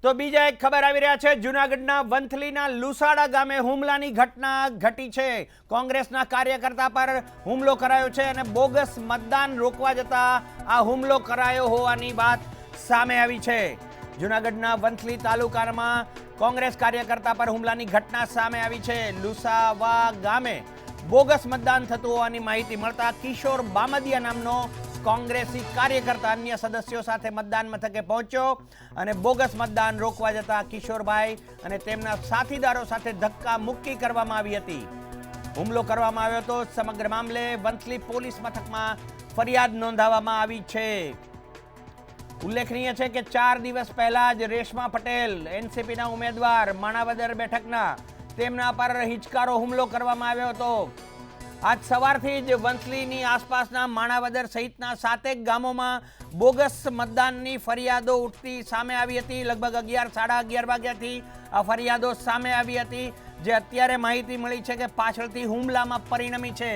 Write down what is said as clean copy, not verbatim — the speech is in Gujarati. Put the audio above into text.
તો બીજા એક ખબર આવી રહ્યા છે। જૂનાગઢના વંથલીના લુસાડા ગામે હુમલાની ઘટના ઘટી છે। કોંગ્રેસના કાર્યકર્તા પર હુમલો કરાયો છે અને બોગસ મતદાન રોકવા જતા આ હુમલો કરાયો હોવાની વાત સામે આવી છે। જૂનાગઢના વંથલી તાલુકામાં કોંગ્રેસ કાર્યકર્તા પર હુમલાની ઘટના સામે આવી છે। લુસાવા ગામે બોગસ મતદાન થતું હોવાની માહિતી મળતા કિશોર બામદિયા નામનો કોંગ્રેસી કાર્યકર્તા અન્ય સદસ્યો સાથે મતદાન મથકે પહોંચ્યો અને બોગસ મતદાન રોકવા જતા કિશોરભાઈ અને તેમના સાથીદારો સાથે ધક્કા મુક્કી કરવામાં આવી હતી। હુમલો કરવામાં આવ્યો હતો। સમગ્ર મામલે વંથલી પોલીસ મથકમાં ફરિયાદ નોંધાવવામાં આવી છે। ઉલ્લેખનીય છે કે 4 દિવસ પહેલા જ રેશમા પટેલ એનસીપીના ઉમેદવાર માણાવદર બેઠકના તેમના પર હિચકારો હુમલો કરવામાં આવ્યો હતો। આજ સવારથી જ વંથલીની આસપાસના માણાવદર સહિતના 7 ગામોમાં બોગસ મતદાનની ફરિયાદો ઉઠતી સામે આવી હતી। લગભગ 11-11:30 વાગ્યાથી આ ફરિયાદો સામે આવી હતી, જે અત્યારે માહિતી મળી છે કે પાછળથી હુમલામાં પરિણમી છે।